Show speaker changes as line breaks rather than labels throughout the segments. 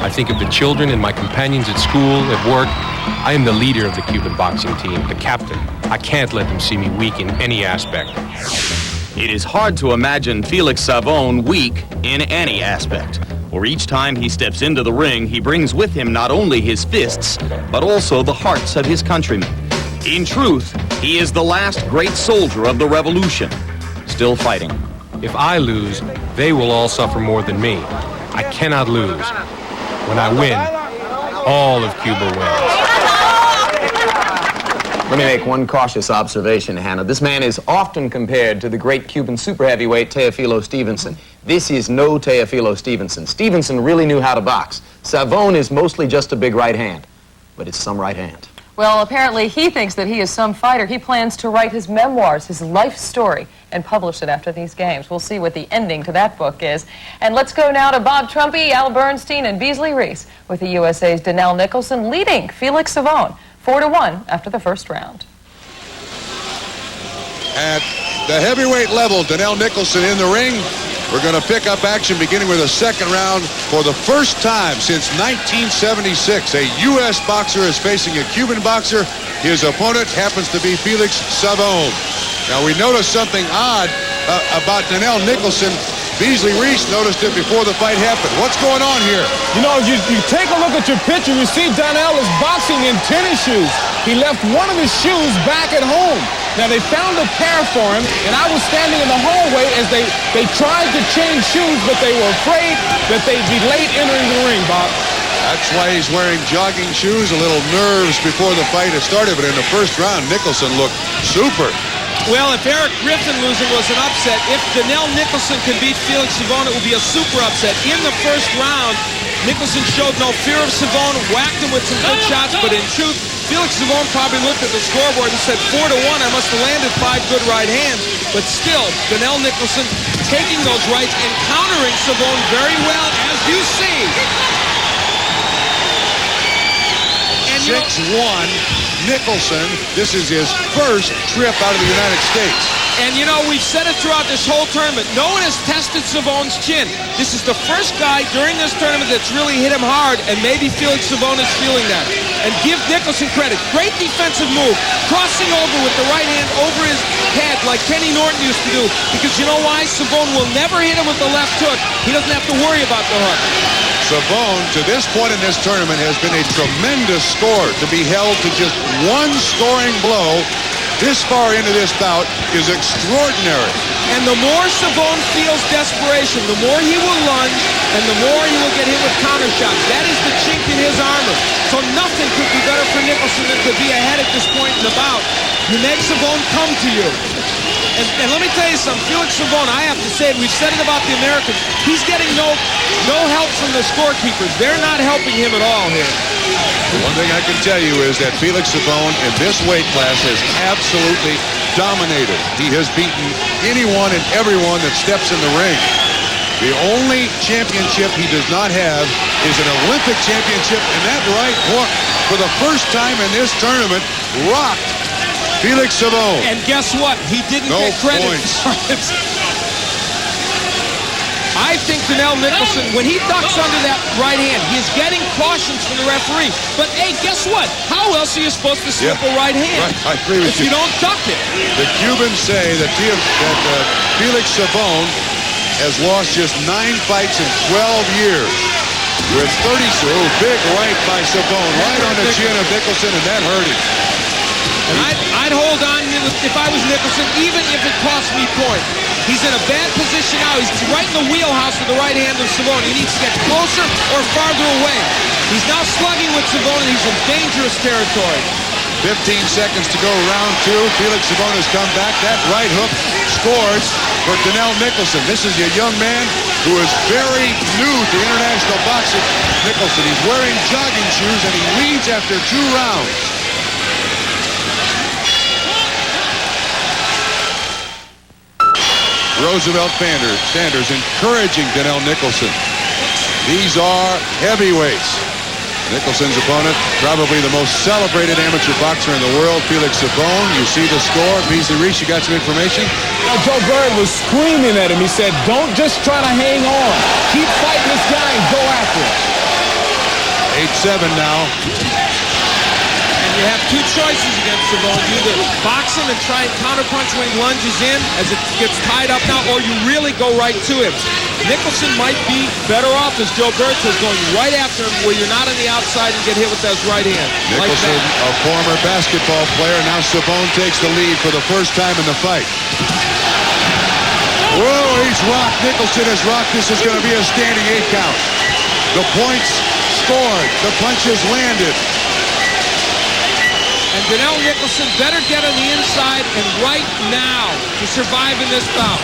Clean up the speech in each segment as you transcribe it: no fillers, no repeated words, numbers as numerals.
I think of the children and my companions at school, at work. I am the leader of the Cuban boxing team, the captain. I can't let them see me weak in any aspect.
It is hard to imagine Felix Savon weak in any aspect. For each time he steps into the ring, he brings with him not only his fists, but also the hearts of his countrymen. In truth, he is the last great soldier of the revolution, still fighting.
If I lose, they will all suffer more than me. I cannot lose. When I win, all of Cuba wins.
Let me make one cautious observation, Hannah. This man is often compared to the great Cuban super heavyweight Teofilo Stevenson. This is no Teofilo Stevenson. Stevenson really knew how to box. Savon is mostly just a big right hand, but it's some right hand.
Well, apparently he thinks that he is some fighter. He plans to write his memoirs, his life story, and publish it after these games. We'll see what the ending to that book is. And let's go now to Bob Trumpy, Al Bernstein, and Beasley Reese with the USA's Danell Nicholson leading Felix Savon 4-1 after the first round.
At the heavyweight level, Danell Nicholson in the ring. We're going to pick up action beginning with a second round. For the first time since 1976, a U.S. boxer is facing a Cuban boxer. His opponent happens to be Felix Savon. Now, we noticed something odd about Danell Nicholson. Beasley Reese noticed it before the fight happened. What's going on here?
You know, you take a look at your picture, you see Danell is boxing in tennis shoes. He left one of his shoes back at home. Now, they found a pair for him, and I was standing in the hallway as they tried to change shoes, but they were afraid that they'd be late entering the ring, Bob.
That's why he's wearing jogging shoes, a little nerves before the fight has started, but in the first round, Nicholson looked super.
Well, if Eric Griffin losing was an upset, if Danell Nicholson can beat Felix Savon, it would be a super upset. In the first round, Nicholson showed no fear of Savon, whacked him with some good shots, but in truth, Felix Savon probably looked at the scoreboard and said, 4-1, I must have landed 5 good right hands. But still, Danell Nicholson taking those rights and countering Savon very well, as you see. And
6-1. Nicholson, this is his first trip out of the United States.
And you know, we've said it throughout this whole tournament, no one has tested Savon's chin. This is the first guy during this tournament that's really hit him hard, and maybe Felix Savon is feeling that. And give Nicholson credit. Great defensive move, crossing over with the right hand over his head like Kenny Norton used to do. Because you know why? Savon will never hit him with the left hook. He doesn't have to worry about the hook.
Savon, to this point in this tournament, has been a tremendous scorer. To be held to just one scoring blow this far into this bout is extraordinary.
And the more Savon feels desperation, the more he will lunge, and the more he will get hit with counter shots. That is the chink in his armor. So nothing could be better for Nicholson than to be ahead at this point in the bout. You make Savon come to you. And let me tell you something, Felix Savon, I have to say it, we've said it about the Americans, he's getting no help from the scorekeepers. They're not helping him at all here.
The one thing I can tell you is that Felix Savon in this weight class has absolutely dominated. He has beaten anyone and everyone that steps in the ring. The only championship he does not have is an Olympic championship, and that right hook, for the first time in this tournament, rocked Felix Savon.
And guess what? He didn't get credit for it. I think Danell Nicholson, when he ducks under that right hand, he is getting cautions from the referee. But hey, guess what? How else are you supposed to slip a right hand?
Right, I agree with
you. If you don't duck it.
The Cubans say that Felix Savon has lost just 9 fights in 12 years. With 32, big right by Savon, right on the chin of Nicholson, and that hurt him.
And I'd hold on if I was Nicholson, even if it cost me points. He's in a bad position now. He's right in the wheelhouse with the right hand of Savon. He needs to get closer or farther away. He's now slugging with Savon, and he's in dangerous territory.
15 seconds to go, round 2. Felix Savon has come back. That right hook scores for Danell Nicholson. This is a young man who is very new to international boxing. Nicholson, he's wearing jogging shoes, and he leads after 2 rounds. Roosevelt Sanders encouraging Danell Nicholson. These are heavyweights. Nicholson's opponent, probably the most celebrated amateur boxer in the world, Felix Savon. You see the score. Beasley Reese, you got some information?
Joe Bird was screaming at him. He said, don't just try to hang on. Keep fighting this guy and go after him.
8-7 now.
And you have two choices against Savon. You either box him and try and counterpunch when he lunges in as it gets tied up now, or you really go right to him. Nicholson might be better off, as Joe Bird says, going right after him where you're not on the outside and get hit with that right hand.
Nicholson, a former basketball player. Now Savon takes the lead for the first time in the fight. Whoa, he's rocked. Nicholson has rocked. This is going to be a standing 8 count. The points scored. The punches landed.
And Danell Nicholson better get on the inside and right now to survive in this bout.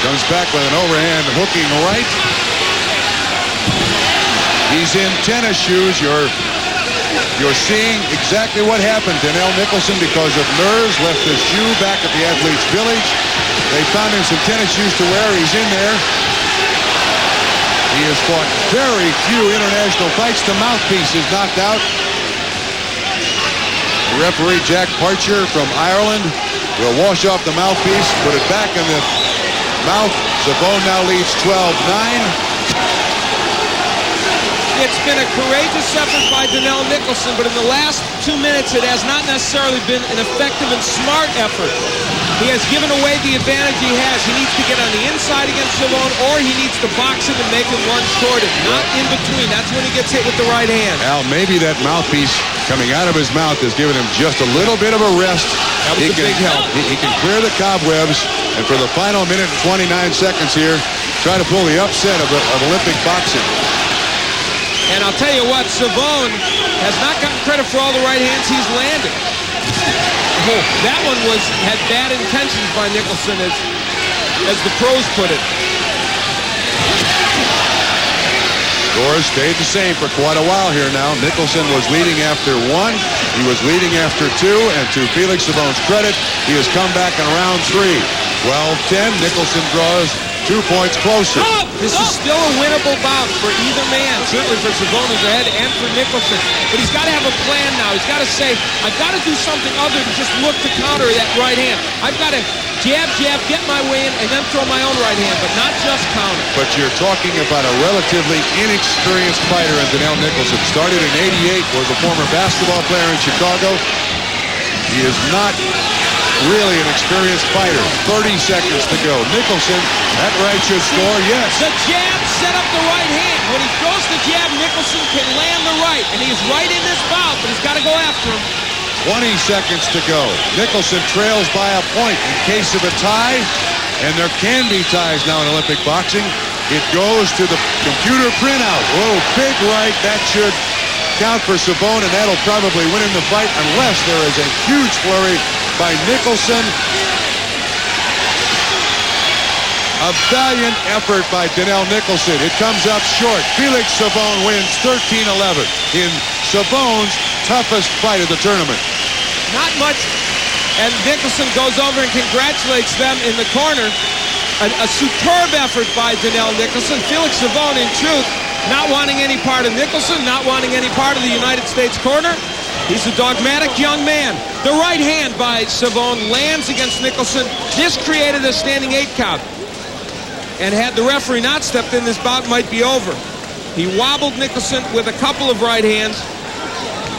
Comes back with an overhand hooking right. He's in tennis shoes. You're seeing exactly what happened. Danell Nicholson, because of nerves, left his shoe back at the Athletes Village. They found him some tennis shoes to wear. He's in there. He has fought very few international fights. The mouthpiece is knocked out. Referee Jack Parcher from Ireland will wash off the mouthpiece, put it back in the mouth. Savon now leads 12-9.
It's been a courageous effort by Danell Nicholson, but in the last 2 minutes, it has not necessarily been an effective and smart effort. He has given away the advantage he has. He needs to get on the inside against Savon, or he needs to box him and make him lunge toward him, not in between. That's when he gets hit with the right hand.
Al, maybe that mouthpiece coming out of his mouth has given him just a little bit of a rest.
That was a big help.
He can clear the cobwebs, and for the final minute and 29 seconds here, try to pull the upset of Olympic boxing.
And I'll tell you what, Savon has not gotten credit for all the right hands he's landed. That one had bad intentions by Nicholson, as the pros put it.
Scores stayed the same for quite a while here now. Nicholson was leading after 1. He was leading after 2. And to Felix Savon's credit, he has come back in round 3. 12-10. Nicholson draws 2 points closer.
This is still a winnable bout for either man, certainly for Savon who's ahead and for Nicholson. But he's got to have a plan now. He's got to say, I've got to do something other than just look to counter that right hand. I've got to jab, get my way in, and then throw my own right hand, but not just counter.
But you're talking about a relatively inexperienced fighter in Danell Nicholson. Started in '88, was a former basketball player in Chicago. He is not really an experienced fighter. 30 seconds to go. Nicholson, that right should score, yes.
The jab set up the right hand. When he throws the jab, Nicholson can land the right, and he's right in this bout, but he's got to go after him.
20 seconds to go. Nicholson trails by a point in case of a tie, and there can be ties now in Olympic boxing. It goes to the computer printout. Whoa, big right. That should count for Savon, and that'll probably win him the fight unless there is a huge flurry by Nicholson. A valiant effort by Danell Nicholson. It comes up short. Felix Savon wins 13-11 in Savon's toughest fight of the tournament.
Not much. And Nicholson goes over and congratulates them in the corner. A superb effort by Danell Nicholson. Felix Savon, in truth, not wanting any part of Nicholson, not wanting any part of the United States corner. He's a dogmatic young man. The right hand by Savon lands against Nicholson. This created a standing 8 count. And had the referee not stepped in, this bout might be over. He wobbled Nicholson with a couple of right hands.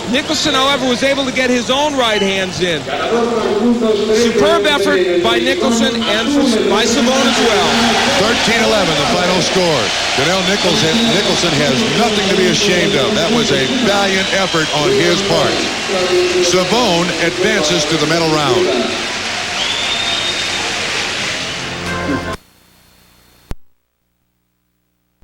Nicholson, however, was able to get his own right hands in. Superb effort by Nicholson and by Savon as well.
13-11, the final score. Danell Nicholson has nothing to be ashamed of. That was a valiant effort on his part. Savon advances to the medal round.